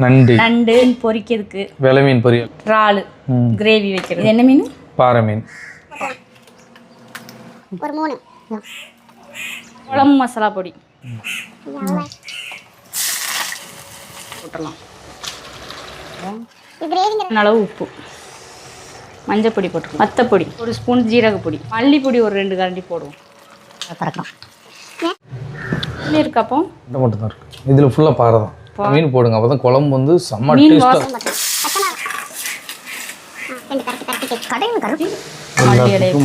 நண்டு நண்டு பொரிக்கிறதுக்கு, வெலை மீன் பொரியல், இறால் கிரேவி வைக்கிறது. இது என்ன மீன்? பாறை மீன். ஒரு 3 குழம்பு மசாலா பொடி போட்டுடலாம். அளவு உப்பு, மஞ்சள் பொடி போட்டுருவோம், வத்தப்பொடி ஒரு ஸ்பூன், ஜீரகப்பொடி, மல்லிப்பொடி ஒரு 2 கரண்டி போடுவோம். பறக்கலாம் இருக்கப்போ இந்த மட்டும் தான் இருக்கு. இதில் ஃபுல்லாக பாறை தான். மீன் போடுங்க, அப்போ தான் குழம்பு வந்து செம்ம மீன் டேஸ்ட்டாக.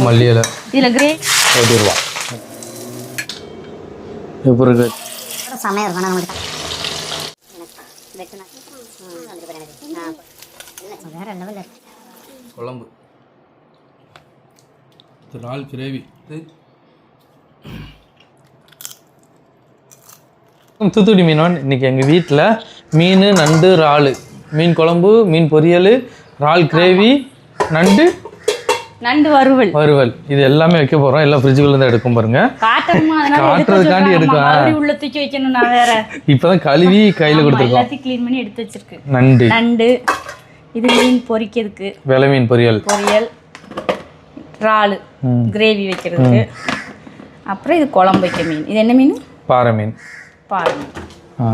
மல்லி இலை இதில் கிரே ஓட்டிடுவா. எப்படி இருக்கு? செமையாக இருக்கும். நம்மளுக்கு வேற லெவலில் இருக்கு குழம்பு. இறால் கிரேவி. தூத்துக்குடி மீன் இன்னைக்கு எங்கள் வீட்டில் மீன், நண்டு, இறால், மீன் குழம்பு, மீன் பொரியல், இறால் கிரேவி, நண்டு வறுவல் இது எல்லாமே வைக்க போகிறோம். எல்லாம் ஃப்ரிட்ஜுக்குள்ள இருந்து எடுக்கும் பாருங்க. காட்டுறதுக்காண்டி எடுக்கலாம். உள்ள தூக்கி வைக்கணும். நான் வேற இப்போதான் கழுவி கையில் கொடுத்துருக்கோம். எல்லாத்தையும் க்ளீன் பண்ணி எடுத்து வச்சிருக்கு. நண்டு இது மீன் பொரிக்கிறதுக்கு, வெலை மீன் பொரியல், இறால் கிரேவி வைக்கிறதுக்கு. அப்புறம் இது குழம்பு வைக்க மீன். இது என்ன மீன்? பாறை மீன்.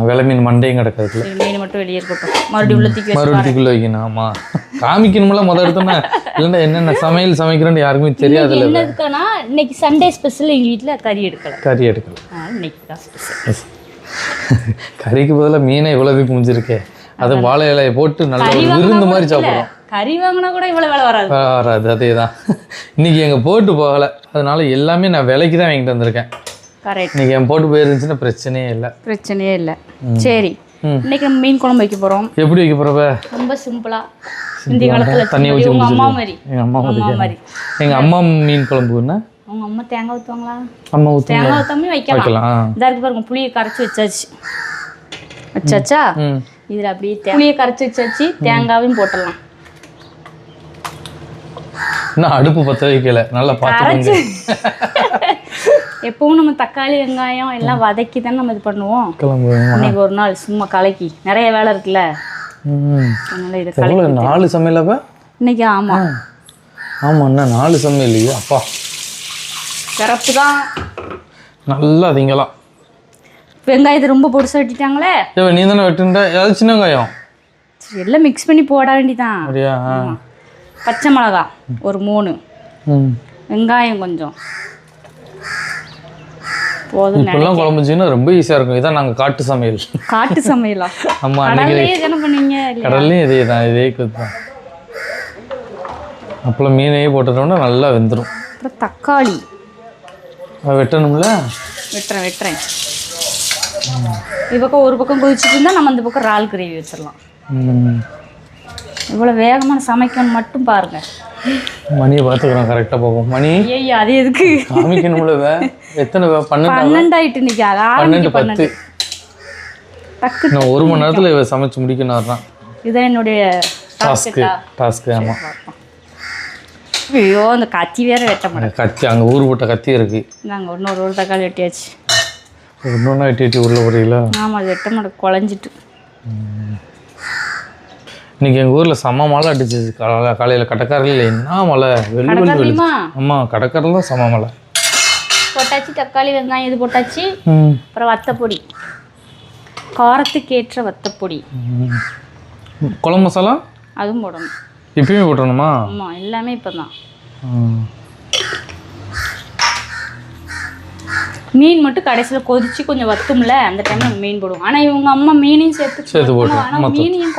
வெலை மீன் மண்டையும் கிடக்குது. மீன் மட்டும் வெளியே இருக்கட்டும். மறுபடியும் உள்ள தூக்கி மறுபடிக்குள்ள வைக்கணும். ஆமாம், காமிக்கணும்ல முதல் எடுத்தோன்னா. இல்லைன்னா என்னென்ன சமையல் சமைக்கிறோன்னு யாருக்குமே தெரியாதுல்ல. என்னதுக்கானா இன்னைக்கு சண்டே ஸ்பெஷல். எங்கள் வீட்டில் கறி எடுக்கல. இன்னைக்கு தான் ஸ்பெஷல். கறிக்கு பதிலாக மீனை இவ்வளவு குமிஞ்சிருக்கே. அது வாழை இலையை போட்டு நல்ல விருந்து மாதிரி சாப்பிட்றோம். கறி வாங்கினா கூட இவ்வளோ வேலை வராது. அதே தான். இன்னைக்கு எங்கள் போட்டு போகலை, அதனால எல்லாமே நான் விலைக்கு தான் வாங்கிட்டு வந்திருக்கேன். கரெக்ட். இன்னைக்கு என் போட்டு போயிருந்துச்சுன்னா பிரச்சனையே இல்லை. சரி, இன்னைக்கு நம்ம மீன் குழம்பு வைக்க போகிறோம். எப்படி வைக்க போகிறப்ப? ரொம்ப சிம்பிளா. இந்த காலத்தில் தண்ணி ஊற்றி உங்கள் அம்மா மாதிரி. எங்கள் அம்மா மீன் குழம்புன்னா உங்க அம்மா தேங்காய் ஊற்றுவாங்களா? அம்மா ஊற்றி தேங்காய் ஊற்றாமே வைக்கலாம். இதா இருக்கு பாருங்க, புளியை கரைச்சி வச்சாச்சா. இதில் அப்படியே புளியை கரைச்சி வச்சாச்சு. தேங்காயும் போட்டுடலாம். நான் அடுப்பு பற்ற வைக்கல, நல்லா பார்த்து. எப்பவும் நம்ம தக்காளி வெங்காயம் எல்லாம் வதக்கி தானே நம்ம இது பண்ணுவோம். இன்னைக்கு ஒரு நாள் சும்மா கலக்கி, நிறைய வேலை இருக்குல்ல, அதனால இது கலக்கி. 4 சமையல் இன்னைக்கு? ஆமாம் அண்ணா, 4 சமையல் இல்லையா? அப்பா சிறப்பு தான். நல்லா திங்கலாம். வெங்காயத்தை ரொம்ப பொடிசா வெட்டிட்டாங்களே. நீ தானே வெட்டுண்ட? ஏதாவது சின்ன வெங்காயம் எல்லாம் மிக்ஸ் பண்ணி போட வேண்டிதான். பச்சை மிளகா ஒரு 3, வெங்காயம் கொஞ்சம் போதும். இப்பெல்லாம் குழம்பு வச்சுன்னா ரொம்ப ஈஸியாக இருக்கும். இதான் நாங்கள் காட்டு சமையலா? ஆமாம், என்ன பண்ணுவீங்க? கடல்லையும் இதே தான். அப்பெல்லாம் மீனையே போட்டுட்டோம்னா நல்லா வெந்துடும். அப்புறம் தக்காளி வெட்டணும்ல. வெட்டுறேன். இது பக்கம் ஒரு பக்கம் கொதிச்சுட்டு இருந்தால் நம்ம அந்த பக்கம் இறால் கிரேவி வச்சிடலாம். இவ்வளோ வேகமான சமைக்கணும் மட்டும் பாருங்க. மணியை பார்த்துக்கிறோம், கரெக்டாக போகும். மணி அது எதுக்கு காமிக்கணும்ல? எத்தனை? 12 ஆயிட்டு. இன்னைக்கு 12:10. நான் 1 மணி நேரத்தில் சமைச்சு முடிக்கணும் தான். இதுதான் என்னுடைய டாஸ்க்கு. ஆமாம். ஐயோ, அந்த கத்தி வேற வெட்ட மாட்டேன். கத்தி அங்கே ஊர் போட்ட கத்தி இருக்கு. நாங்கள் ஒரு தக்காளி வெட்டியாச்சு. இன்னொன்னா வெட்டி உள்ள போறீங்களா? ஆமாம், அது வெட்ட மாட்டேன், குழஞ்சிட்டு. இன்னைக்கு எங்கள் ஊரில் செம்ம மழை அடிச்சு. காலையில் கடற்கரையில் என்ன மழை, வெள்ளி. ஆமாம், கடற்கரையில் தான் செம்ம மழை. போட்டாச்சு தக்காளி வெங்காயம் இது போட்டாச்சு. அப்புறம் வத்தப்பொடி, காரத்துக்கு ஏற்ற வத்தப்பொடி. குழம்பு மசாலா அதுவும் போடணும். இப்பயுமே போட்டணுமா? ஆமாம், எல்லாமே இப்போ தான். மீன் மட்டும் கடைசியில் கொதிச்சு கொஞ்சம் வத்தும்ல, அந்த டைம்ல மீன் போடுவோம். ஆனால் இவங்க அம்மா மீனையும் சேர்த்து போடுவோம். ஆனால் மீனையும்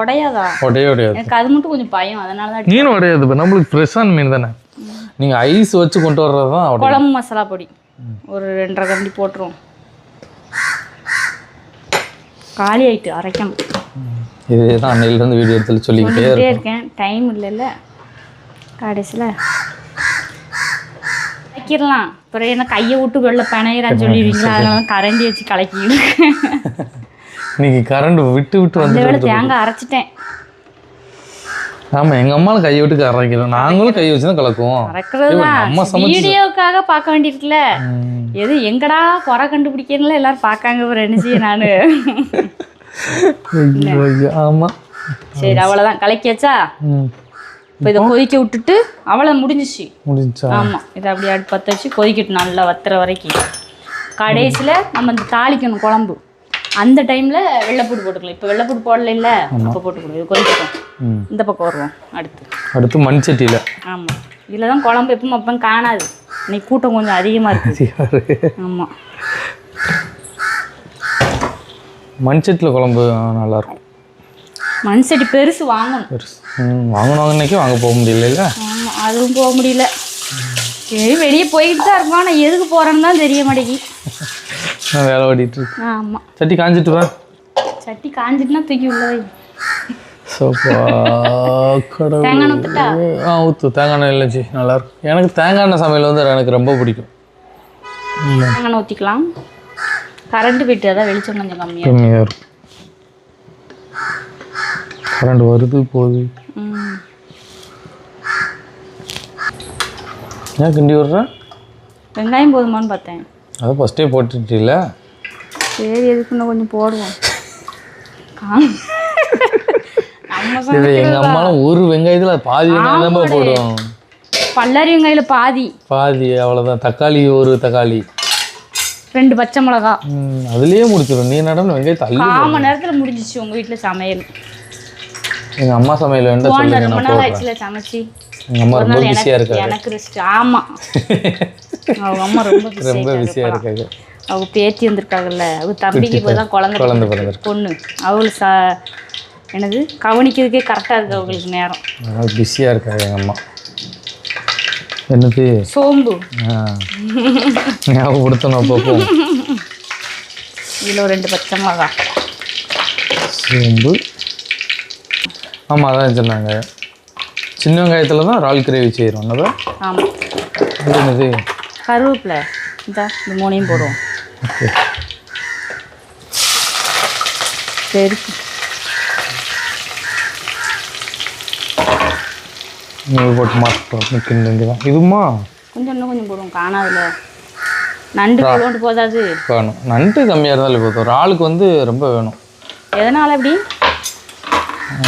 உடையாதா? உடையாது. எனக்கு அது மட்டும் கொஞ்சம் பயம், அதனால தான். மீன் உடையாது, நம்மளுக்கு ஃப்ரெஷ்ஷான மீன் தானே. நீங்கள் ஐஸ் வச்சு கொண்டு வர்றது தான். குழம்பு மசாலா பொடி ஒரு 2.5 கரண்டி போட்டுருவோம். காலி ஆயிட்டு அரைக்கணும். இதுதான் அன்னையிலேருந்து வீடியோ எடுத்து சொல்லிக்கிட்டே இருக்கேன். டைம் இல்லைல்ல. கடைசியில் கலக்கிடலாம். அப்புறம் என்ன கையை விட்டு வெளில பிணையிறான்னு சொல்லிடுவீங்களா? அதனால கரண்டி வச்சு கலக்கிடு. இன்னைக்கு கரண்ட் விட்டு வந்து தேங்காய் அரைச்சிட்டேன். ஆமாம், எங்கள் அம்மாவும் கையை விட்டு அரைக்கிறோம். நாங்களும் கை வச்சு தான் கலக்குவோம். வீடியோவுக்காக பார்க்க வேண்டியிருக்குல்ல. எது எங்கடா குறை கண்டுபிடிக்கணும்ல எல்லாரும் பார்க்காங்க. ஒரு என்ன செய்ய நான் ஆமாம். சரி அவ்வளோதான் கலக்கியாச்சா? இப்போ இதை கொதிக்க விட்டுட்டு அவ்வளோ முடிஞ்சிச்சா? ஆமாம், இதை அப்படியே அடுப்பு பற்ற வச்சு கொதிக்கட்டும் நல்லா வத்துற வரைக்கும். கடைசியில் நம்ம இந்த தாளிக்கணும் குழம்பு. அந்த டைமில் வெள்ளைப்பூடு போட்டுக்கலாம். இப்போ வெள்ளைப்பூடு போடல இல்லை, அப்போ போட்டுக்கணும். இது கொதிக்கட்டும். இந்த பக்கம் வருவோம். அடுத்து மண் சட்டியில். ஆமாம், இதில் தான் குழம்பு எப்பவும் அப்போ காணாது. இன்னைக்கு கூட்டம் கொஞ்சம் அதிகமாக இருக்குது. ஆமாம், மண் சட்டியில் குழம்பு நல்லாயிருக்கும். மண் சட்டி பெருசு வாங்கணும். வாங்கினோங்கன்னைக்கு வாங்க போக முடியல. ஆமாம், அதுவும் போக முடியல. சரி வெளியே போயிட்டு தான் இருக்கோம். ஆனால் எதுக்கு போகிறேன்னு தான் தெரிய மாட்டேங்கி. நான் வேலை ஓடிட்டு இருக்கு. ஆமாம், சட்டி காஞ்சிட்டு வா. சட்டி காஞ்சிட்டுனா தூக்கி உள்ள வை. தேங்காய் ஊற்று. தேங்காய் எண்ணெய் இல்லைச்சி நல்லாயிருக்கும். எனக்கு தேங்காய் எண்ணெய் சமையல் வந்து எனக்கு ரொம்ப பிடிக்கும். தேங்காய் எண்ணெய் ஊற்றிக்கலாம். கரண்ட் போயிட்டு அதான் வெளிச்சம் கொஞ்சம் கம்மியாக இருக்கும். கரண்ட் வருது போகுது. ஏன் கிண்டி விடுறேன்? வெங்காயம் போதுமான்னு பார்த்தேன். அதை ஃபஸ்ட்டே போட்டுட்டீல. சரி எதுக்கு இன்னும் கொஞ்சம் போடுவோம். எங்கள் அம்மாவும் ஒரு வெங்காயத்தில் பாதி வெங்காயம் தான் போடுவோம். பல்லாரி வெங்காயில் பாதி அவ்வளோதான். தக்காளி ஒரு தக்காளி, 2 பச்சை மிளகா, அதுலேயே முடிச்சிடும். நீ நடந்து வெங்காயத்தை 1/2 மணி நேரத்தில் முடிஞ்சிச்சு உங்கள் வீட்டில் சமையல். எங்கள் அம்மா சமையல் வேண்டாம் சொல்லுங்க. ரொம்ப நாள் ஆச்சுல சமைச்சி. எங்கள் அம்மா ரொம்ப பிஸியாக இருக்காங்க. எனக்கு ரெஸ்ட். ஆமாம், அவங்க அம்மா ரொம்ப பிஸியாக இருக்காங்க. அவங்க பேத்தி வந்திருக்காங்கல்ல, அவங்க தம்பிக்கு இப்போ தான் குழந்தை பொண்ணு. அவங்களுக்கு என்னது கவனிக்கிறதுக்கே கரெக்டாக இருக்குது அவங்களுக்கு நேரம். பிஸியாக இருக்காங்க எங்கள் அம்மா. என்னது சோம்பு ஞாபகப்படுத்தணும் அப்பப்போ. இதில் 2 பச்சை மிளகா, சோம்பு. ஆமாம் அதான் சொன்னாங்க. சின்ன வெங்காயத்தில் தான் இறால் கிரேவி செய்கிறோம். அதான். ஆமாம். என்னது கருவேப்பிலை. இந்த 3 போடுவோம். ஓகே சரி. போட்டு மாட்டோம். இதுமா இன்னும் கொஞ்சம் போடுவோம். காணாதுல நண்டு கொண்டு போதாது. வேணும். நண்டு கம்மியாக இருந்தாலும் போதும். ஒரு ஆளுக்கு வந்து ரொம்ப வேணும். எதனால் அப்படி?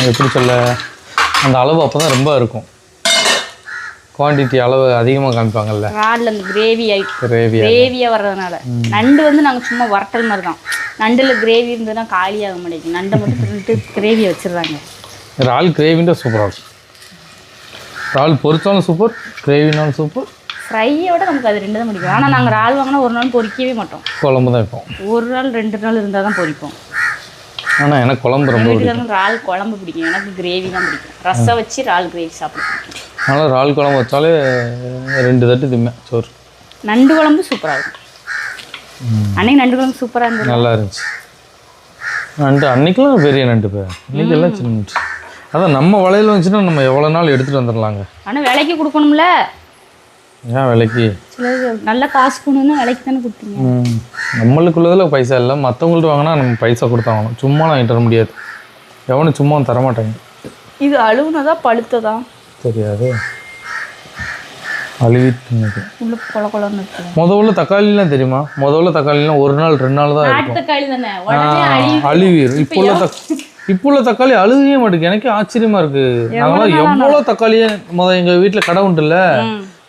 எப்படி சொல்ல, அந்த அளவு அப்போ தான் ரொம்ப இருக்கும். குவான்டிட்டி அளவு அதிகமாக காமிப்பாங்கல்ல ராடில். அந்த கிரேவியாக வர்றதுனால. நண்டு வந்து நாங்கள் சும்மா வறட்டல் மாதிரி தான். நண்டில் கிரேவி இருந்ததுன்னா காலியாக மாட்டேங்குது. நண்டை மட்டும் திருட்டு கிரேவியை வச்சுருந்தாங்க. இறால் கிரேவின்ற சூப்பராக இருக்கும். இறால் பொரிச்சாலும் சூப்பர், கிரேவினாலும் சூப்பர். ஃப்ரையை விட நமக்கு அது 2 தான் பிடிக்கும். ஆனால் நாங்கள் இறால் வாங்கினா ஒரு நாள் பொரிக்கவே மாட்டோம். குழம்பு தான் வைப்போம். ஒரு நாள் 2 நாள் இருந்தால் தான் பொரிப்போம். ஆனால் எனக்கு குழம்பு ரொம்ப பிடிக்கும். இறால் குழம்பு பிடிக்கும். எனக்கு கிரேவி தான் பிடிக்கும். ரசம் வச்சு இறால் கிரேவி சாப்பிடுவோம். அதனால் இறால் குழம்பு வச்சாலே 2 தட்டு திம்மை சோறு. நண்டு குழம்பு சூப்பராக இருக்கும். அன்னைக்கு நண்டு குழம்பு சூப்பராக இருந்தது. நல்லா இருந்துச்சு. நண்டு அன்னைக்கெல்லாம் பெரிய நண்டு பேர், இன்னைக்கெல்லாம் சின்ன நண்டு. அதான் நம்ம வலையில் வந்துச்சுன்னா நம்ம எவ்வளோ நாள் எடுத்துகிட்டு வந்துடலாங்க. ஆனால் விலைக்கு கொடுக்கணும்ல. ஏன் விலைக்கு? சிலது நல்ல காசு கொடுன்னா விலைக்கு தானே கொடுத்தீங்க. நம்மளுக்குள்ளதில் பைசா இல்லை. மற்றவங்கள்ட்ட வாங்கினா நம்ம பைசா கொடுத்தாங்கணும். சும்மா வாங்கிட்டு வர முடியாது. எவனும் சும்மா தரமாட்டாங்க. இது அழுவுனதா பழுத்ததா தெரியாது. அழுவிட்டு உள்ள கொல கொலன்னு இருக்கு. முதல்ல தக்காளிலாம் தெரியுமா? முதல்ல தக்காளிலாம் 1 நாள் 2 நாள் தான் இருக்கும். தக்காளி தானே உடனே அழுவிடும். இப்போ உள்ள தக்காளி அழுகவே மாட்டேங்குது. எனக்கு ஆச்சரியமா இருக்கு. நாங்களாம் எவ்வளோ தக்காளியே எங்கள் வீட்டில் கடை உண்டுல்ல,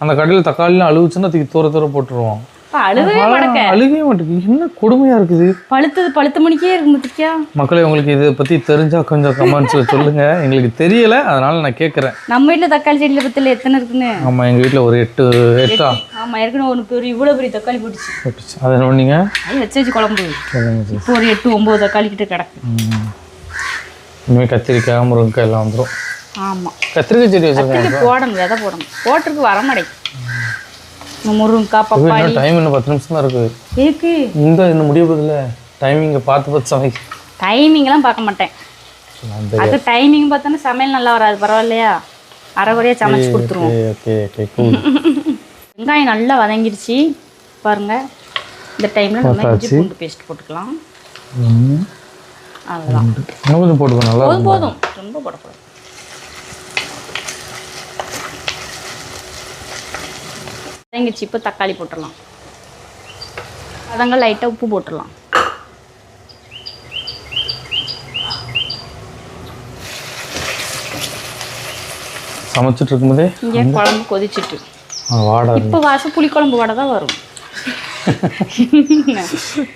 அந்த கடையில் தக்காளிலாம் அழுவுச்சுன்னா தூக்கி தூர போட்டுருவோம். அழுகவே மாட்டேங்குது. என்ன கொடுமையா இருக்குது. பழுத்த மணிக்கே இருக்கு. மக்களே, உங்களுக்கு இதை பத்தி தெரிஞ்சா கொஞ்சம் கமெண்ட்ஸ்ல சொல்லுங்க. எங்களுக்கு தெரியல, அதனால நான் கேட்கறேன். நம்ம வீட்டுல தக்காளி செடியில பத்தில எத்தனை இருக்குன்னு? ஆமா, எங்க வீட்டுல ஒரு 8. ஆமா, ஏற்கனவே ஒரு பெரிய இவ்வளவு பெரிய தக்காளி போட்டுச்சு. அதை நோண்டிங்க வச்சு குழம்பு. இப்போ ஒரு 8-9 தக்காளி கிட்ட கிடக்கு. இனிமேல் கத்திரிக்காய், முருங்கைக்காய் எல்லாம் வந்துடும். ஆமா, கத்திரிக்காய் செடி வச்சிருக்கோம். போடணும், விதை போடணும். போட்டிருக்கு வரமாடை. முருங்கைக்காய், பப்பாளி. டைம் இன்னும் 10 நிமிஷம் தான் இருக்கு. இருக்கு. இன்னும் முடிய போதில்ல. டைமிங்கை பார்த்து சமைக்க. டைமிங்லாம் பார்க்க மாட்டேன். அது டைமிங் பார்த்தோன்னா சமையல் நல்லா வராது. பரவாயில்லையா, அரைகுறையாக சமைச்சு கொடுத்துருவோம். வெங்காயம் நல்லா வதங்கிடுச்சு பாருங்க. இந்த டைமில் நம்ம இஞ்சி பூண்டு பேஸ்ட் போட்டுக்கலாம். அவ்வளோதான். இன்னும் கொஞ்சம் போட்டுக்கணும். நல்லா போதும், ரொம்ப போடக்கூடாது. வதங்கிடுச்சு. இப்போ தக்காளி போட்டுடலாம். அதங்க லைட்டாக உப்பு போட்டுடலாம். சமைச்சிட்டு இருக்கும்போதே இங்கே குழம்பு கொதிச்சிட்டு வாடை இப்போ வாசம் புளிக்குழம்பு வாடை தான் வரும்.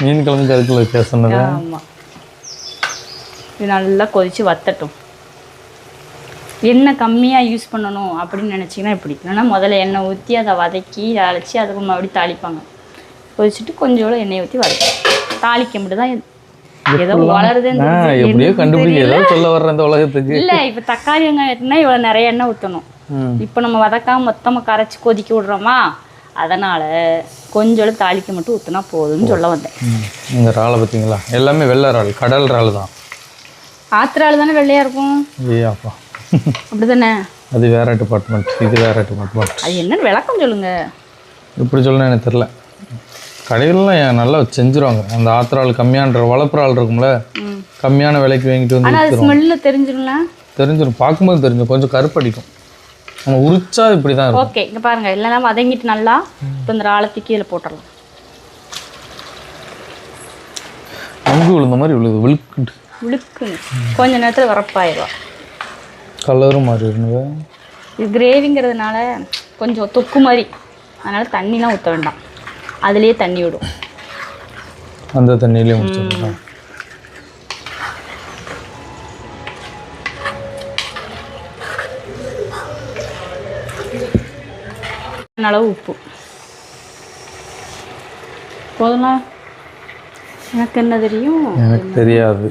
மீன் குழம்பு அதுக்குள்ள வித்தியாசம் சொன்னது. ஆமாம், இது நல்லா கொதித்து வத்தட்டும். எண்ணெய் கம்மியாக யூஸ் பண்ணணும் அப்படின்னு நினச்சிங்கன்னா இப்படி, இல்லைன்னா முதல்ல எண்ணெய் ஊற்றி அதை வதக்கி அரைச்சி அதுக்கு மறுபடியும் தாளிப்பாங்க. கொதிச்சுட்டு கொஞ்சோட எண்ணெய் ஊற்றி வதக்கும். தாளிக்க மட்டும் தான் ஏதோ வளருதுன்னு எப்படியோ கண்டுபிடிக்க ஏதோ சொல்ல வர்ற இந்த உலகத்துக்கு. இல்லை, இப்போ தக்காளி வெங்காயம்னா இவ்வளோ நிறைய எண்ணெய் ஊற்றணும். இப்போ நம்ம வதக்காம மொத்தமாக கரைச்சி கொதிக்க விடுறோமா, அதனால் கொஞ்சோட தாளிக்க மட்டும் ஊற்றினா போதும்னு சொல்ல வந்தேன். இந்த இறாலை பார்த்தீங்களா, எல்லாமே வெள்ளை இறால், கடல் இறால் தான். ஆத்திர இறால் தானே வெள்ளையாக இருக்கும். ஏப்பா அப்படி தானே? அது வேற டிபார்ட்மெண்ட், இது வேற டிபார்ட்மெண்ட். அது என்னன்னு விளக்கம் சொல்லுங்க. எப்படி சொல்லணும் எனக்கு தெரில. கடையிலலாம் நல்லா செஞ்சுருவாங்க. அந்த ஆத்திரால் கம்மியான வளர்ப்புற ஆள் இருக்கும்ல, கம்மியான விலைக்கு வாங்கிட்டு வந்து ஆனால் அது ஸ்மெல்லில் தெரிஞ்சிடும்ல. தெரிஞ்சிடும், பார்க்கும்போது தெரிஞ்சிடும். கொஞ்சம் கருப்படிக்கும், நம்ம உரிச்சா இப்படி தான் இருக்கும். ஓகே, இங்கே பாருங்கள், இல்லைனா வதங்கிட்டு நல்லா. இப்போ இந்த இறாலை கீழே போட்டுடலாம். அங்கு விழுந்த மாதிரி விழுது, விழுக்குண்டு விழுக்குன்னு கொஞ்ச நேரத்தில் வரப்பாயிடும். கலரும் மாதிரி இருந்தது. இது கிரேவிங்கிறதுனால கொஞ்சம் தொக்கு மாதிரி, அதனால் தண்ணிலாம் ஊற்ற வேண்டாம், அதுலேயே தண்ணி விடும். அந்த தண்ணியிலே முடிச்சிடலாம். அளவு உப்பு போதுமா? எனக்கு என்ன தெரியும்? எனக்கு தெரியாது.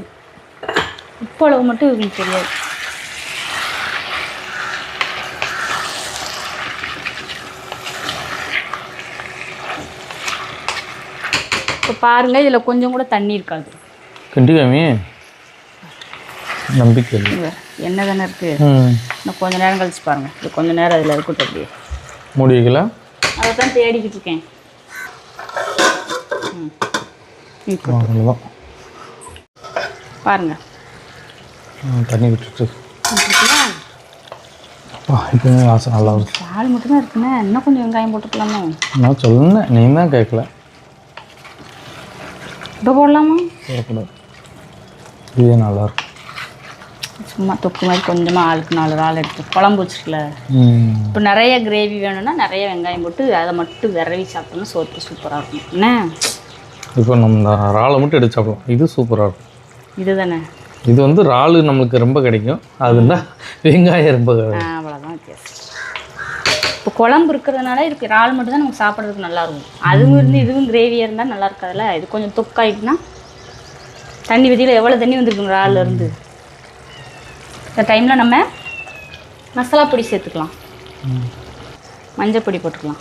உப்பு அளவு மட்டும் எனக்கு தெரியாது. இப்போ பாருங்கள், இதில் கொஞ்சம் கூட தண்ணி இருக்காது. கண்டிக்காமே நம்பிக்கை இல்லை. என்ன தானே இருக்குது. இன்னும் கொஞ்சம் நேரம் கழிச்சு பாருங்கள். இது கொஞ்சம் நேரம் அதில் இருக்கட்டும். அப்படியே மூடி வைக்கலாம். அதை தான் தேடிக்கிட்டு இருக்கேன். அவ்வளோதான் பாருங்க, தண்ணி விட்டுட்டு இப்போமே வாசம் நல்லா வருது. பால் மட்டும்தான் இருக்குண்ணே, இன்னும் கொஞ்சம் வெங்காயம் போட்டுக்கலாமா? நான் சொன்னேன், நீ தான் கேட்கல. இப்போ போடலாமா? போடக்கூடாது, இதே நல்லாயிருக்கும். சும்மா தொக்கு மாதிரி கொஞ்சமாக ஆளுக்கு 4 இறால் எடுத்து குழம்பு வச்சுருக்கல. இப்போ நிறைய கிரேவி வேணும்னா நிறைய வெங்காயம் போட்டு அதை மட்டும் விரவி சாப்பிட்டோம்னா சோத்து சூப்பராக இருக்கும். என்ன இப்போ நம்ம இந்த இறாலை மட்டும் எடுத்து சாப்பிடலாம், இது சூப்பராக இருக்கும். இது தானே, இது வந்து இறால் நம்மளுக்கு ரொம்ப கிடைக்கும், அதுனா வெங்காயம் ரொம்ப கிடைக்கும். அவ்வளோதான் வித்தியாசம். இப்போ குழம்பு இருக்கிறதுனால இதுக்கு இறால் மட்டும் தான் நமக்கு சாப்பிட்றதுக்கு நல்லாயிருக்கும். அதுவும் இருந்து இதுவும் கிரேவியாக இருந்தால் நல்லா இருக்காதுல்ல. இது கொஞ்சம் தொக்காயிட்டுனா தண்ணி விதியில் எவ்வளோ தண்ணி வந்துருக்குங்க இறால்ல இருந்து. இந்த டைமில் நம்ம மசாலா பொடி சேர்த்துக்கலாம். மஞ்சள் பொடி போட்டுக்கலாம்,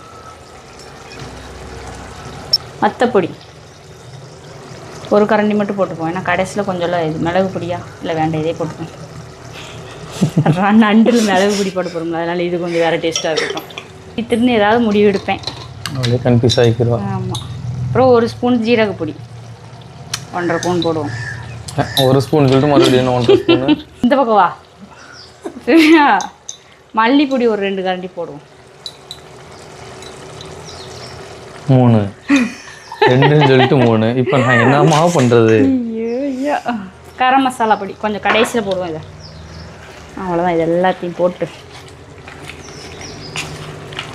வத்தப்பொடி ஒரு கரண்டி மட்டும் போட்டுப்போம். ஏன்னா கடைசியில் கொஞ்சம் இது மிளகு பொடியா இல்லை வேண்டாம், இதே போட்டுப்போம். நண்டில் மிளகு பொடி போட்டு போகிறோம்ல, அதனால் இது கொஞ்சம் வேறு டேஸ்ட்டாக இருக்கட்டும். திருன்னு ஏதாவது முடிவு எடுப்பேன். அப்படியே கன்ஃபியூஸ் ஆகிக்கிறோம். ஆமாம். அப்புறம் 1 ஸ்பூன் ஜீரக பொடி, 1.5 ஸ்பூன் போடுவோம். 1 ஸ்பூன் சொல்லிட்டு மறுபடியும் 1 ஸ்பூன் இந்த பக்கம் வா. சரியா, மல்லிப்பொடி ஒரு 2 கரண்டி போடுவோம். 3 2ன்னு சொல்லிட்டு 3. இப்போ நான் என்னமா பண்ணுறது? ஐயோ, கரம் மசாலா பொடி கொஞ்சம் கடைசியில் போடுவோம். இதை அவ்வளோதான். இது எல்லாத்தையும் போட்டு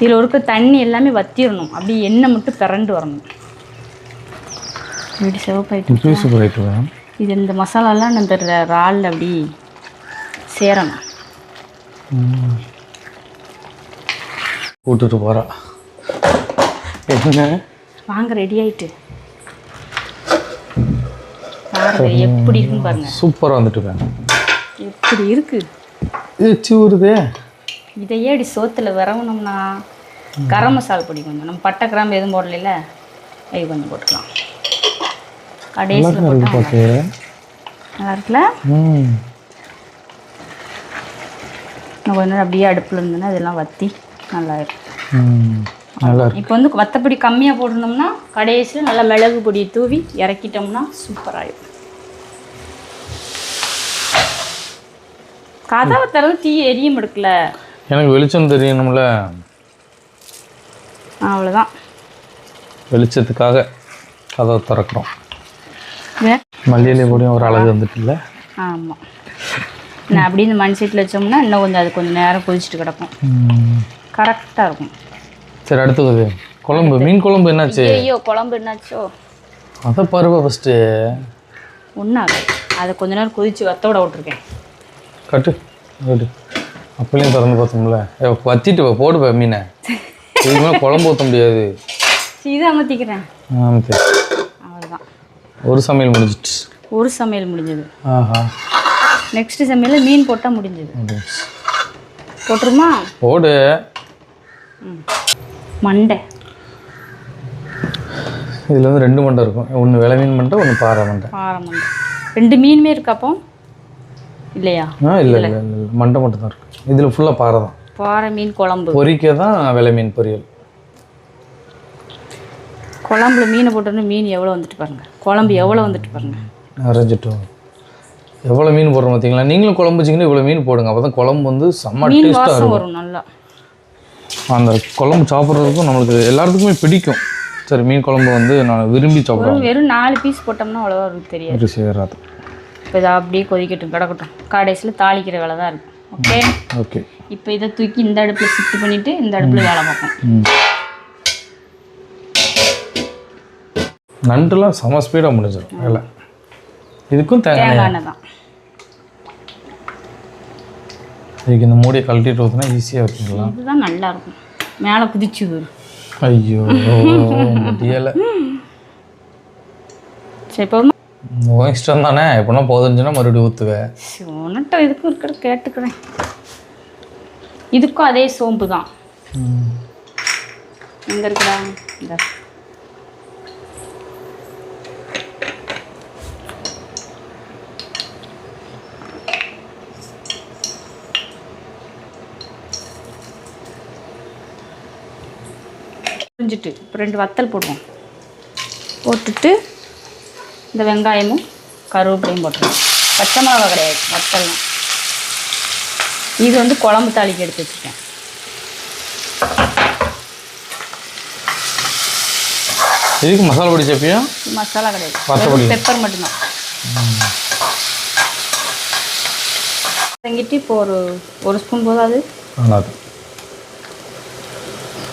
இதில் இருக்க தண்ணி எல்லாமே வத்திடணும். அப்படி எண்ணெய் மட்டும் பிறண்டு வரணும். இப்படி சிவப்பாயிட்டு இது இந்த மசாலாலாம் இந்த இறால் அப்படி சேரணும். போட்டுட்டு போகிறா. என்ன வாங்க, ரெடி ஆயிட்டு பாருங்க எப்படி இருக்குன்னு பாருங்க. சூப்பராக வந்துட்டு எப்படி இருக்கு. இது வருதே. இதையே இப்படி சோத்துல விரவணும்னா கரம் மசாலா பொடி கொஞ்சம், நம்ம பட்டை கிராம்பு எதுவும் போடல, இது கொஞ்சம் போட்டுக்கலாம். கடைசியில் போட்டு நல்லா இருக்குல்ல. இன்னும் கொஞ்ச நேரம் அப்படியே அடுப்பில் இருந்ததுன்னா இதெல்லாம் வற்றி நல்லா இருக்கும். நல்லா இப்போ வந்து வத்தப்பொடி கம்மியாக போடணும்னா கடைசியில் நல்லா மிளகு பொடியை தூவி இறக்கிட்டோம்னா சூப்பராகிடும். கதவை திறந்து தீ எரியும் எடுக்கல. எனக்கு வெளிச்சம் தெரியணும்ல, அவ்வளோதான். வெளிச்சத்துக்காக கதவை திறக்கிறோம். மல்லியிலே கூட ஒரு அழகு வந்துட்டு இல்லை. ஆமாம், நான் அப்படியே இந்த மண் சீட்டில் வச்சோம்னா இன்னும் கொஞ்சம் அது கொஞ்சம் நேரம் கொதிச்சுட்டு கிடக்கும். கரெக்டாக இருக்கும். சரி அடுத்தது குழம்பு, மீன் குழம்பு என்னாச்சு? ஐயோ குழம்பு என்னாச்சோ? அதை பருவ ஃபஸ்ட்டு ஒன்றாக அதை கொஞ்ச நேரம் கொதிச்சு வத்த விட விட்ருக்கேன். கட்டு கட்டு அப்படியும் திறந்து பார்த்தோம்ல வத்திட்டு போடுப்ப மீனை. இதுமே குழம்பு ஊற்ற முடியாது. இதை அமர்த்திக்கிறேன். ஆமாம் அவ்வளோதான். ஒரு சமையல் முடிஞ்சிட்டு. ஒரு சமையல் முடிஞ்சது. ஆஹா. நெக்ஸ்ட் சமையல் மீன் போட்டால் முடிஞ்சது. போட்டுருமா? போடு. மண்டை இதில் வந்து 2 மண்டை இருக்கும். ஒன்று விலை மீன் மண்டை, ஒன்று பாறை மண்டை. பாறை மண்டை 2 மீனுமே இருக்காப்போ இல்லையா? இல்லை இல்லை இல்லை மண்டை மட்டும் தான் இருக்குது. இதில் ஃபுல்லாக பாறை தான். பாறை மீன் குழம்பு பொரிக்க தான் விலை மீன் பொரியல். குழம்புல மீனை போட்டோன்னு மீன் எவ்வளோ வந்துட்டு பாருங்க, குழம்பு எவ்வளோ வந்துட்டு பாருங்க. நிறைஞ்சிட்டோம். எவ்வளோ மீன் போடுறோம் பார்த்தீங்களா? நீங்களும் குழம்பு வச்சிங்கன்னா இவ்வளோ மீன் போடுங்க. அப்போ தான் குழம்பு வந்து செம்ம மீன் டேஸ்ட்டாக வாசம் இருக்கும். வரும் நல்லா. அந்த குழம்பு சாப்பிட்றதுக்கும் நம்மளுக்கு எல்லாத்துக்குமே பிடிக்கும். சரி மீன் குழம்பு வந்து நான் விரும்பி சாப்பிடுவேன். வெறும் 4 பீஸ் போட்டோம்னா அவ்வளோவா எனக்கு தெரியாது. ருசி வராது. இப்போ இதை அப்படியே கொதிக்கட்டும் கிடக்கட்டும். கடைசியில் தாளிக்கிற வேலை தான் இருக்கும். Okay okay. இப்போ இதை தூக்கி இந்த அடுப்பில் ஷிஃப்ட் பண்ணிவிட்டு இந்த அடுப்பில் வேலை பார்ப்போம். நண்டுலாம் செம ஸ்பீடாக முடிஞ்சிடும் வேலை. இதுக்கும் தேங்காய் எண்ணெய் தான். இதுக்கு இந்த மூடியை கழட்டிட்டு ஊற்றினா ஈஸியாக வச்சுக்கலாம். இதுதான் நல்லா இருக்கும். மேலே குதிச்சு வரும். ஐயோ முடியலை. சரி இப்போ உன் இஷ்டம் தானே. எப்படின்னா போதுஞ்சுன்னா மறுபடியும் ஊற்றுவேன். உன்னிட்ட இதுக்கும் இருக்கிற கேட்டுக்கிறேன். இதுக்கும் அதே சோம்பு தான். எங்கே இருக்குடா? இந்த புரிஞ்சுட்டு இப்போ 2 வத்தல் போடுவோம். போட்டுட்டு இந்த வெங்காயமும் கருவேப்பிலையும் போட்டுருவோம். பச்சை மிளகா கிடையாது, வத்தல்லாம். இது வந்து குழம்பு தாளிக்கு எடுத்து வச்சுருக்கேன். இதுக்கு மசாலா பொடி சேர்ப்பியா? மசாலா கிடையாது, பெப்பர் மட்டும்தான். தங்கிட்டு இப்போ ஒரு ஸ்பூன் போதாது. ஆனாது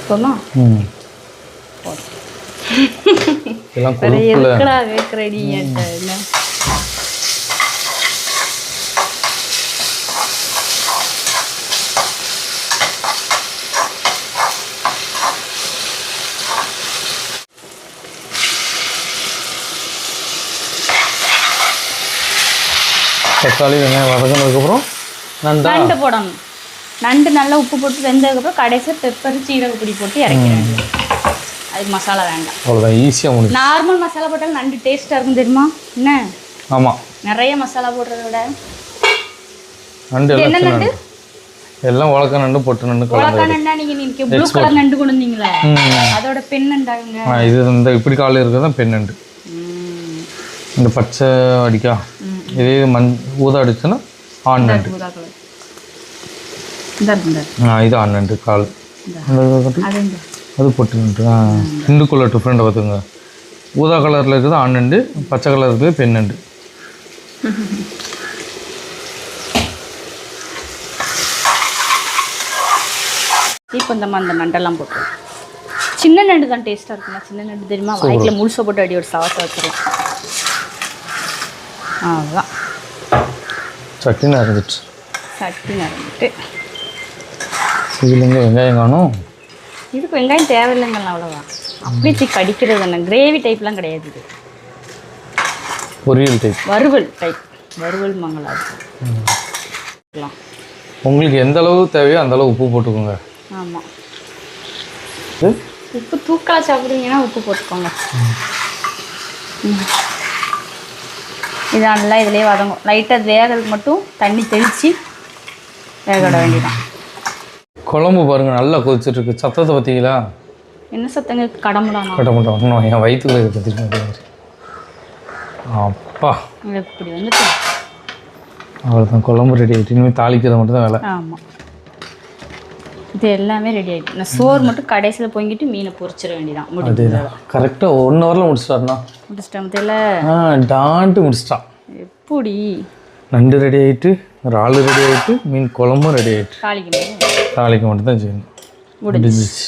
போமா? எல்லாம் எதுக்கடா கேட்குறடி என்ன? தக்காளி வெங்காயம் வதங்கினதுக்கப்புறம் நண்டு போடணும். நண்டு நல்லா உப்பு போட்டு வெந்ததுக்கப்புறம் கடைசியாக பெப்பர் சீரக பொடி போட்டு இறக்கிறேன். அதுக்கு மசாலா வேண்டாம். அவ்வளோதான், ஈஸியாக முடியும். நார்மல் மசாலா போட்டாலும் நண்டு டேஸ்ட்டாக இருக்கும் தெரியுமா? என்ன? ஆமாம், நிறைய மசாலா போடுறத விட நண்டு என்ன நண்டு? எல்லாம் உலக்க நண்டு பொட்டு நண்டு உலக்க நண்டா? நீங்கள் ப்ளூ கலர் நண்டு கொண்டு வந்தீங்களே, அதோட பெண் நண்டாங்க. இது இந்த இப்படி காலில் இருக்கிறது தான் பெண் நண்டு. இந்த பச்சை அடிக்கா, இதே ஊதா அடிச்சுன்னா ஆண் நண்டு. இது ஆண் நண்டு கால். அது பொட்டு நண்டு. ரெண்டுக்குள்ள டிஃப்ரெண்ட்டாக பார்த்துங்க. ஊதா கலரில் இருக்குது ஆண் நண்டு, பச்சை கலர் இருக்குது பெண் நண்டு. இப்போ இந்த நண்டெல்லாம் போட்டு சின்ன நண்டு தான் டேஸ்ட்டாக இருக்குமா? சின்ன நண்டு தெரியுமா? வாய்க்கில் முழுசை போட்டு அடி ஒரு சாவத்தை வச்சுருவோம். அதுதான் சட்னி நிறைஞ்சிட்டு. சட்னி நிறைஞ்சிட்டு இதில் எங்கே வெங்காயம் காணும்? இதுக்கு வெங்காயம் தேவையில்லைங்களா? அவ்வளோதான். அப்படியே கடிக்கிறது தானே, கிரேவி டைப்லாம் கிடையாது. இது பொரியல் டைப், வறுவல் டைப். வறுவல் மங்களா உங்களுக்கு எந்த அளவு தேவையோ அந்த அளவு உப்பு போட்டுக்கோங்க. ஆமாம், உப்பு தூக்கலாக சாப்பிடுவீங்கன்னா உப்பு போட்டுக்கோங்க. இது நல்லா இதிலே வதங்கும். லைட்டாக வேகிறதுக்கு மட்டும் தண்ணி தெளித்து வேக விட வேண்டியதான். குழம்பு பாருங்கள் நல்லா கொதிச்சுட்ருக்கு. சத்தத்தை பார்த்தீங்களா? என்ன சத்தங்க? கடமுடானா? கடமுடா இன்னும் என் வயிற்றுக்குள்ள கத்திரிக்கேன். அப்பா இப்படி வந்துட்டு அவ்வளோதான், குழம்பு ரெடி ஆகிட்டு. இனிமேல் தாளிக்கிறது மட்டும் தான் வேலை. ஆமாம், இது எல்லாமே ரெடி ஆகிட்டு. நான் சோறு மட்டும் கடைசியில் பொங்கிட்டு மீனை பொரிச்சிட வேண்டியதான். முடிஞ்சது. கரெக்டாக 1 ஹவரில் முடிச்சிட்டாருண்ணா. முடிச்சிட்டேன் தெரியல. டான்ட்டு முடிச்சிட்டான். எப்படி நண்டு ரெடி ஆகிட்டு இறால் ரெடி ஆகிட்டு மீன் குழம்பும் ரெடி ஆகிட்டு தாளிக்க மட்டும் தான் செய்யணும் முடிஞ்சிச்சு.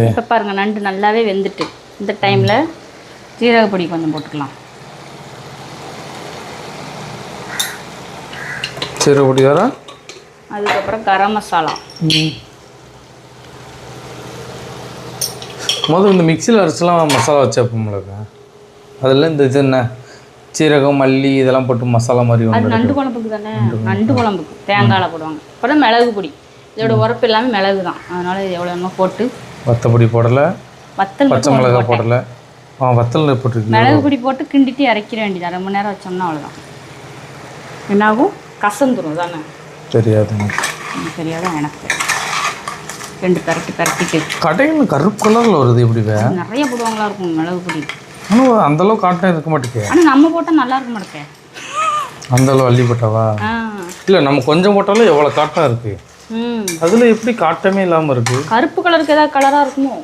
இப்போ பாருங்கள் நண்டு நல்லாவே வெந்துட்டு இந்த டைமில் ஜீரக பொடி கொஞ்சம் போட்டுக்கலாம். சீரக பொடி வர அதுக்கப்புறம் கரம் மசாலா. முதல்ல இந்த மிக்சியில் அரைச்சலாம் மசாலா வச்சப்போம்லக்கா அதில் இந்த இது என்ன சீரகம் மல்லி இதெல்லாம் போட்டு மசாலா மாதிரி அது நண்டு குழம்புக்கு தானே. நண்டு குழம்புக்கு தேங்காயில் போடுவாங்க. அப்புறம் மிளகு பொடி, இதோட உரப்பு எல்லாமே மிளகு தான். அதனால இது எவ்வளோ என்னமோ போட்டு வத்தப்பொடி போடலை, வத்தல் பச்சை மிளகாய் போடலை, வத்தல் போட்டுருக்கு. மிளகு பொடி போட்டு கிண்டிட்டு இறக்கிற வேண்டியதான். 2 மணி நேரம் வச்சோம்னா அவ்வளோதான். என்னாகும் கசந்துரும் தானே. தெரியாது தெரியாதான் எனக்கு. 2 பரட்டிட்டு கடையில் கருப்பு கலரில் வருது எப்படி நிறைய போடுவாங்களா இருக்கும் மிளகு பொடி. ஆனால் அந்தளவு காட்டம் இருக்க மாட்டேங்க. ஆனால் நம்ம போட்டால் நல்லா இருக்க மாட்டேங்க. அந்தளவு அள்ளி போட்டாவா? இல்லை நம்ம கொஞ்சம் போட்டாலும் எவ்வளோ காட்டம் இருக்குது. அதில் எப்படி காட்டமே இல்லாமல் இருக்குது? கருப்பு கலருக்கு ஏதாவது கலராக இருக்குமோ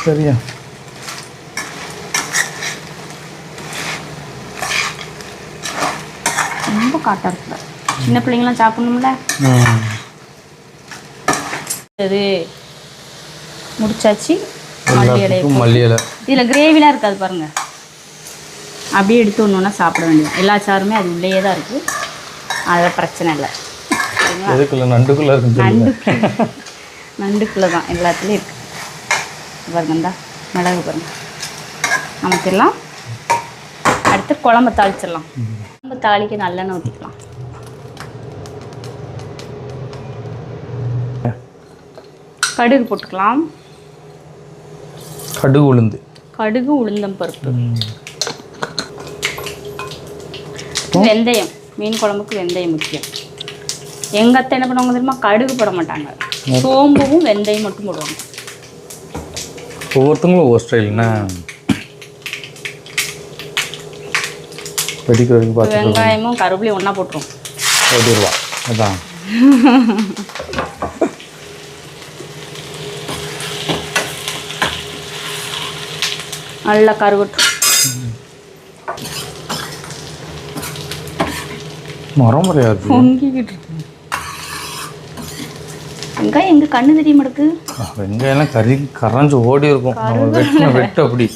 சரியா? ரொம்ப காட்டாக இருக்குல்ல. சின்ன பிள்ளைங்களாம் சாப்பிடணும்ல. அது முடிச்சாச்சு. மல்லி இலை இதில் கிரேவிலாம் இருக்காது பாருங்கள். அப்படியே எடுத்து ஒன்று சாப்பிட வேண்டியது. எல்லா சாருமே அது உள்ளேயே தான் இருக்குது. அதில் பிரச்சனை இல்லை. நண்டுக்குள்ளே தான் எல்லாத்துலேயும் இருக்குது பாருங்கண்டா. மிளகு பாருங்க நமக்கெல்லாம். அடுத்து குழம்பு தாளிச்சிடலாம். குழம்பு தாளிக்க நல்லெண்ணெய் ஊற்றிக்கலாம். கடுகு போட்டுக்கலாம். கடுகு உளுந்தம் பருப்பு, வெந்தயம். மீன் குழம்புக்கு வெந்தயம் முக்கியம். எங்கள் அத்தை என்ன பண்ணுவாங்க தெரியுமா? கடுகு போட மாட்டாங்க, சோம்பும் வெந்தயம் மட்டும் போடுவாங்க. ஒவ்வொருத்தங்களும் ஒவ்வொரு ஸ்டைல்னா வெங்காயமும் கருவேப்பிலையும் ஒன்றா போட்டுரும். அதான் நல்லா கருவட்டும். மரம் முடியாது பொங்கிக்கிட்டு இருக்கு. வெங்காயம் எங்க கண்ணு தெரிய மாட்டேங்குது. வெங்காயம்லாம் கரைஞ்சு ஓடி இருக்கும். வெட்டு அப்படி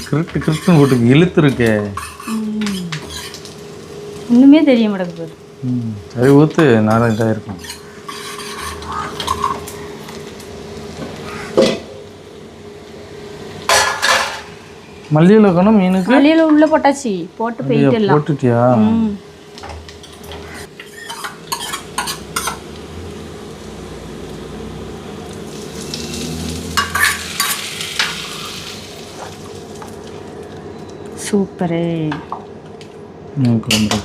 கிருட்டு கிருட்டுன்னு போட்டு இழுத்து இருக்கே. ஒன்றுமே தெரிய மாட்டேங்குது. சரி ஊற்று, நேரம் இதாக இருக்கும். மல்லியில் இருக்கணும் மீனுக்கு. மல்லியில் உள்ள போட்டாச்சு. போட்டு போயிட்டு போட்டுட்டியா? சூப்பரு. குழம்பு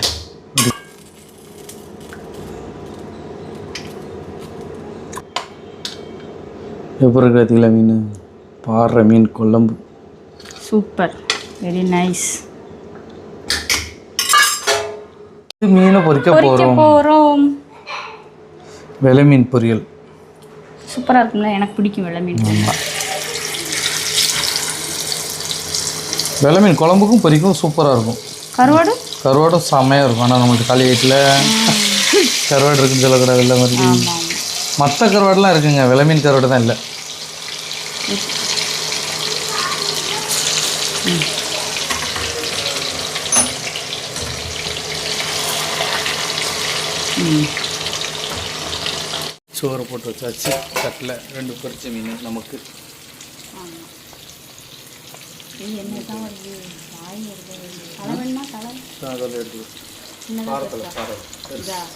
எப்படி இருக்கிறதுல மீன் பாடுற மீன் குழம்பு சூப்பர், வெரி நைஸ். மீனை பொரிக்க போகிறோம். வெள்ளை மீன் பொரியல் சூப்பராக இருக்கும்ல. எனக்கு பிடிக்கும் வெள்ளை மீன். வெள்ளை மீன் குழம்புக்கும் பொரிக்கும் சூப்பராக இருக்கும். கருவாடும் செம்மையாக இருக்கும். ஆனால் நம்மளுக்கு களி வீட்டில் கருவாடு இருக்குன்னு சொல்லக்கூடாது. இல்லை மாதிரி மற்ற கருவாடுலாம் இருக்குங்க, வெள்ளை மீன் கருவாடு தான் இல்லை. சோறு போட்டு வச்சாச்சு. தட்டில் 2 பொரிச்ச மீன் நமக்கு.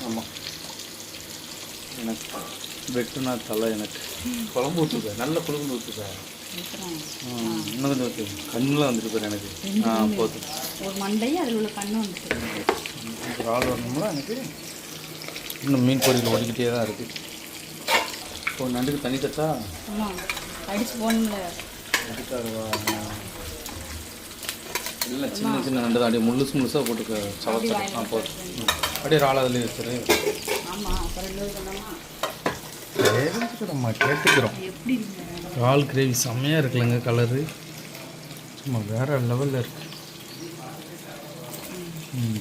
ஆமாம், எனக்கு வெட்டுனா தலை. எனக்கு குழம்பு ஊற்றுக்க, நல்ல குழம்பு ஊற்றுக்க. இன்னும் கொஞ்சம் ஓகே. கண்ணெலாம் வந்துட்டு போயிரு எனக்கு. போதும். ஒரு மண்டை அதில் உள்ள கண்ணு வந்துட்டு. ஒரு ஆள் வரணும்னா எனக்கு இன்னும் மீன் பொரியல் ஓடிக்கிட்டே தான் இருக்குது. இப்போ நண்டுக்கு தண்ணி தச்சா அடிச்சு போகணும்ல. அதுக்காகவா? இல்லை, சின்ன சின்ன நண்டு தான். அப்படியே முழுசாக போட்டு சவத்து. போதும். அப்படியே ராள் அதில் வச்சுரு. நம்ம கேட்டுக்கிறோம். ரால் கிரேவி செம்மையாக இருக்குல்லங்க. கலரு சும்மா வேறு லெவலில் இருக்குது.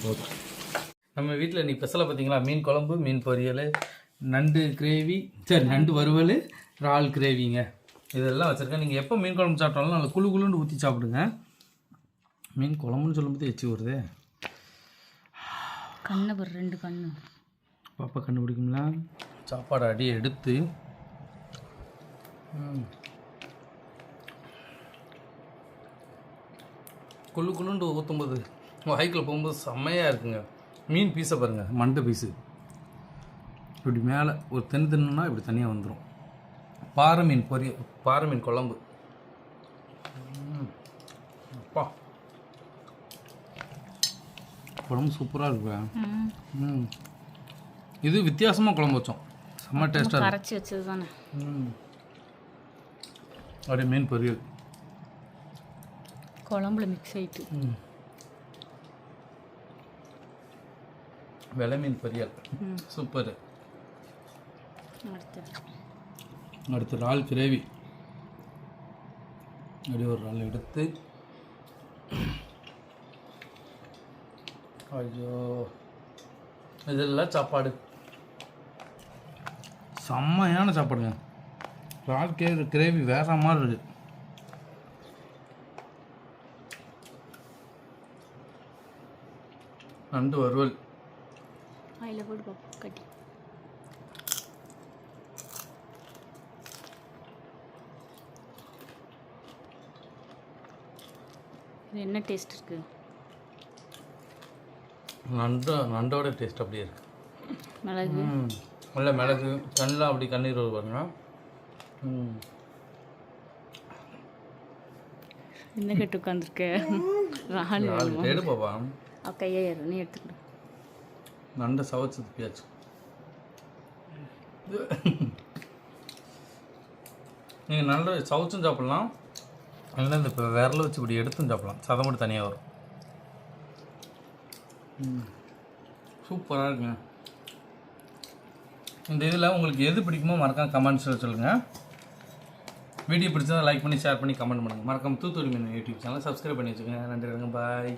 போதும். நம்ம வீட்டில் இன்னைக்கு ஸ்பெஷலாக பார்த்தீங்களா, மீன் குழம்பு, மீன் பொரியல், நண்டு கிரேவி, சரி நண்டு வறுவல், இறால் கிரேவிங்க, இதெல்லாம் வச்சுருக்கேன். நீங்கள் எப்போ மீன் குழம்பு சாப்பிட்டாலும் நல்லா குழு குழுன்னு ஊற்றி சாப்பிடுங்க. மீன் குழம்புன்னு சொல்லும்போது எச்சி வருது. கண்ணு ஒரு 2 கண்ணு பாப்பா கண்ணு பிடிக்குங்களா? சாப்பாடு அடி எடுத்து குழு குழுண்டு ஊற்றும்போது வாய்க்கில் போகும்போது செம்மையாக இருக்குங்க. மீன் பீஸை பாருங்கள், மண்டை பீஸு இப்படி மேலே ஒரு தின்னுன்னா இப்படி தனியாக வந்துடும். பாறை மீன் பொரியல், பாறை மீன் குழம்பு, அப்பா குழம்பு சூப்பராக இருக்கு. இது வித்தியாசமாக குழம்பு வச்சோம், செம்ம டேஸ்ட்டாக கரைச்சி வச்சது தானே. அப்படியே மீன் பொரியல் குழம்புல மிக்ஸ் ஆகிட்டு. வெலை மீன் பொரியல் சூப்பர். அடுத்து இறால் கிரேவி, அப்படியே ஒரு இறால் எடுத்து, ஐயோ இதெல்லாம் சாப்பாடு செம்மையான சாப்பாடுங்க. இறால் கிரேவி வேற மாதிரி இருக்குது. நண்டு வறுவல் அதில் போட்டு கட்டி. இது என்ன டேஸ்ட் இருக்குது? நண்டோட டேஸ்ட் அப்படியே இருக்கு. மிளகு நல்ல மிளகு, கண்ணெலாம் அப்படி கண்ணீர் வருவாங்க. என்ன கட்டு உட்காந்துருக்க? ரால் கேடு பாப்பா, கையே நீ எடுத்துக்கிடு. நண்டை சவச்சு துப்பியாச்சு. நீங்கள் நல்ல சவுச்சும் சாப்பிட்லாம், இல்லைன்னா இந்த இப்போ விரல வச்சு இப்படி எடுத்தும் சாப்பிட்லாம். சதம் மட்டும் தனியாக வரும். சூப்பராக இருக்குங்க. இந்த இதில் உங்களுக்கு எது பிடிக்குமோ மறக்காம கமெண்ட்ஸில் சொல்லுங்கள். வீடியோ பிடிச்சா லைக் பண்ணி ஷேர் பண்ணி கமெண்ட் பண்ணுங்கள். மறக்காம தூத்துக்குடி மீன் யூடியூப் சேனலை சப்ஸ்கிரைப் பண்ணி வச்சுக்கோங்க. நன்றி, பாய்.